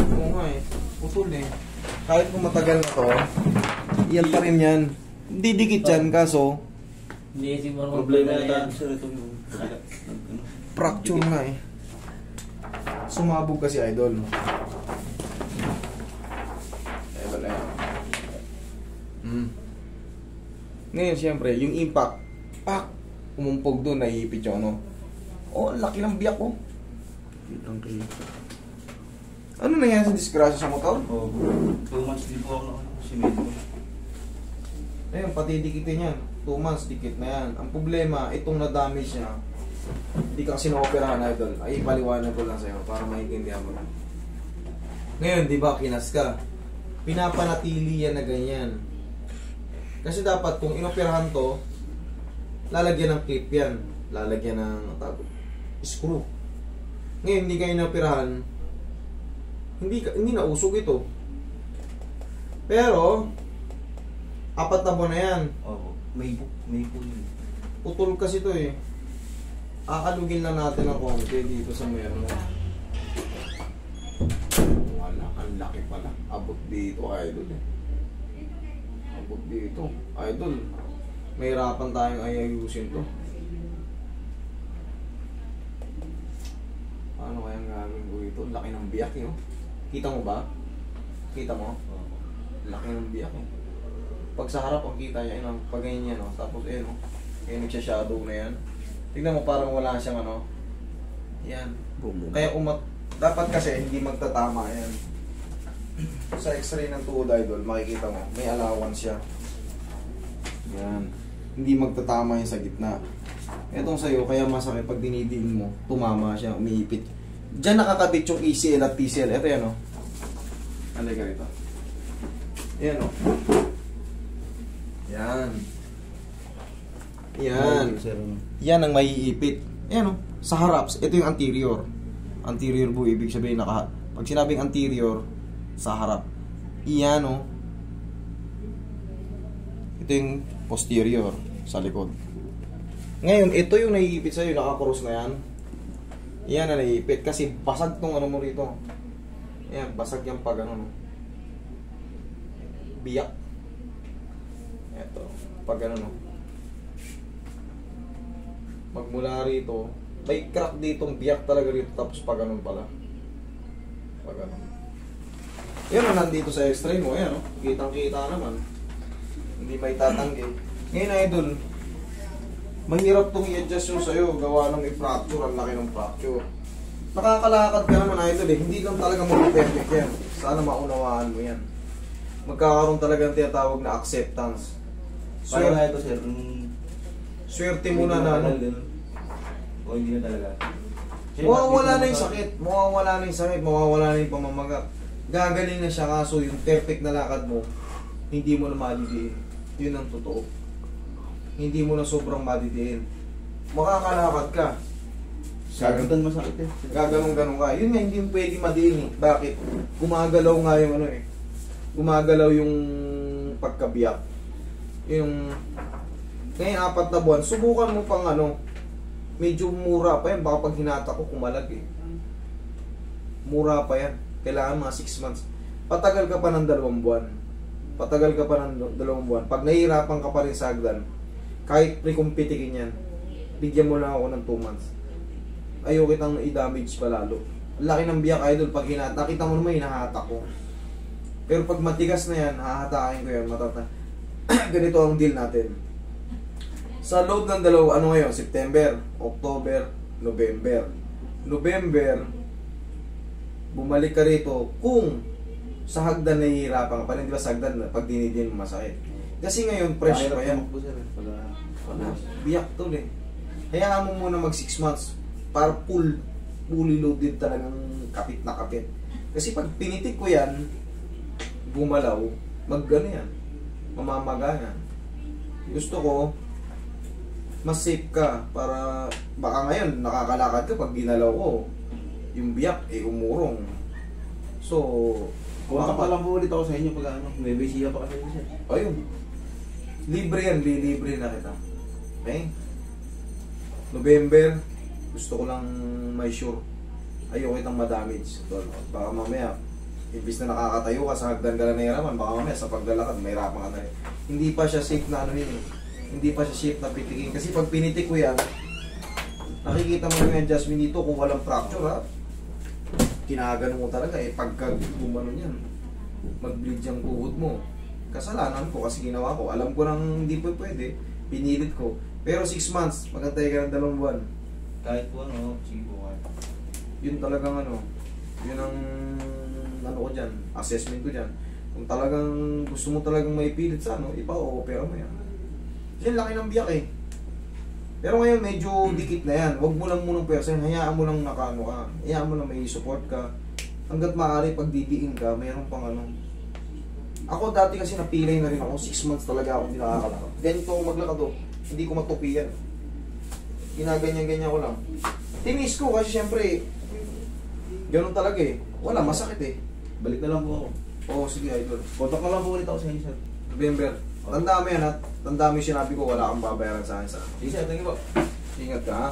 Oo nga eh. Putol eh. Kahit kung matagal na to, yan pa rin yan. Didikit yan, kaso Hindi siguro Problema na sir ito yung fracture nga eh. Sumabog kasi idol. Eh wala yan. Ngayon siyempre, yung impact, pak! Umumpog doon, naiipit yung ano. Oh, laki ng biyak ko. Ano nangyari sa disgrasya sa motor? Oo. 2 months din po ako simento. Ayun, pati dikitin yan. 2 months, dikit na yan. Ang problema, itong na-damage niya, hindi ka kasi na-operahan, idol. Ay, paliwanag ko lang sa'yo para maintindihan mo. Ngayon, di ba, kinas ka. Pinapanatili yan na ganyan. Kasi dapat, kung inoperahan to, lalagyan ng clip yan. Lalagyan ng screw. Ngayon, hindi ka inoperahan, hindi na usog ito. Pero, 4 na buwan na yan. Oo. May po yun. Putol kasi ito eh. Aalugin lang natin ng konti dito sa meron. Wala, ang laki pala. Abot dito, idol eh. Abot dito. Idol, mahirapan tayong ayayusin to. Paano kayang gagawin ko ito? Laki ng biyak eh. Oh. Kita mo ba? Kita mo? Laki ng biyak eh. Pag sa harap ang kita niya, yun, pag ganyan yan, no? Tapos yun, no? Kaya nagsha-shadow na yan. Tignan mo, parang wala siyang ano. Yan. Kaya dapat kasi hindi magtatama yan. Sa x-ray ng tuhod, idol, makikita mo, may allowance siya. Yan. Hindi magtatama yan sa gitna. Etong sa'yo, kaya masakit pag dinidiin mo, tumama siya, umiipit. Diyan nakakabit yung ECL at TCL. Ito yan, no? Halika rito. Yan, no? Yan. Yan. Yan ang maiipit. Yan, no? Sa harap, ito yung anterior. Anterior po, ibig sabihin pag sinabing anterior, sa harap. Yan, no? Ito yung posterior, sa likod. Ngayon, ito yung naiipit sa'yo, nakakrus na yan. Yan na naiipit kasi basag tong ano mo rito. Yan, basag yung pag ano, no? Biyak. Ito, pag ano, no? Magmula rito, may crack ditong biyak talaga rito, tapos pag ano pala. Pag ano. Yan na nandito sa x-ray mo, yan, no? Kitang-kita naman. Hindi may tatanggi. Ngayon, idol, mahirap tong i-adjust yung sa'yo, gawa ng i-fracture, ang laki ng fracture. Nakakalakad ka naman, idol eh. Hindi lang talaga mag-perfect yan. Sana maunawaan mo yan. Magkakaroon talaga ng tinatawag na acceptance. Paano na ito, sir? Swerte muna na ano. O hindi na talaga? Mawawala na yung sakit. Mawawala na yung sakit. Mawawala na yung pamamaga. Gagaling na siya, kaso yung perfect na lakad mo, hindi mo na madidiin. Yun ang totoo. Hindi mo na sobrang madidiin. Makakalakad ka. Sagutan masakit eh. Gaganong-ganong ka. Yun nga, hindi mo pwede madiin eh. Bakit? Gumagalaw nga yung ano eh. Gumagalaw yung pagkabiyak. Yung ngayon 4 na buwan, subukan mo pang ano, medyo mura pa yan. Baka pag hinata ko, kumalag eh. Mura pa yan. Kailangan mga 6 months. Patagal ka pa ng 2 buwan. Patagal ka pa ng 2 buwan. Pag nahihirapan ka pa rin sa hagdan, kahit pre-competikin yan, bigyan mo lang ako ng 2 months. Ayaw kitang i-damage pa lalo. Laki ng biyak, idol. Pag hinata, nakita mo naman, hinahata ko. Pero pag matigas na yan, hahatakin ko yan. Ganito ang deal natin. Sa loob ng ano ngayon? September, October, November. November, bumalik ka rito kung sa hagdan nahihirapan ka pa rin. Di ba sa hagdan, pag dinidin mo masakit. Kasi ngayon, fresh pa yan. Biyak to eh. Hayaan mo muna mag 6 months para fully loaded talagang kapit na kapit. Kasi pag pinitik ko yan, gumalaw, mag-gano yan, mamamaga yan. Gusto ko, mas safe ka para baka ngayon nakakalakad ka pag ginalaw ko, yung biyak eh umurong. So, Kontak pa lang po ulit ako sa inyo pag ano, may bisiya pa kasi siya. Ayun. Libre yan, libre na kita. Okay? November, gusto ko lang may sure. Ayoko kitang ma-damage. Baka mamaya, Imbis na nakakatayo ka sa hagdan ka na nahiraman, baka mamaya sa paglalakad, may hirapan ka na rin. Hindi pa siya safe na ano yun eh. Hindi pa siya safe na pitikin. Kasi pag pinitik ko yan, nakikita mo yung adjustment dito kung walang fracture ha. Kinagano mo talaga eh. Pagka gumanon yan, mag-bleed yung tuhod mo. Kasalanan ko kasi ginawa ko. Alam ko nang hindi po pwede. Pinilit ko. Pero 6 months, magantay ka ng 2 buwan. Kahit po ano, sige po. Yun talagang ano, yun ang ano ko dyan, assessment ko dyan. Kung talagang gusto mo talagang maipilit sa ano, ipa-opera mo yan. Yan laki ng biyak eh. Pero ngayon medyo dikit na yan. Huwag mo lang munang persen, hayaan mo lang nakaano ka. Hayaan mo lang may support ka. Hanggat maaari pag didiin ka, mayroon pang ano. Ako dati kasi napilay na rin ako, 6 months talaga ako hindi nakakalakad. Ganito ako maglakad oh. Hindi ko matupi yan. Ginaganyan-ganyan ko lang. Tinis ko kasi syempre, ganun talaga eh. Wala, masakit eh. Balik na lang po ako. Oo, sige idol. Contact na lang po ulit ako sa inyo, sir. November. Tandaan mo yan at tandaan mo yung sinabi ko, wala kang babayaran sa akin sa ano. Sige, sir. Thank you po. Ingat ka ha.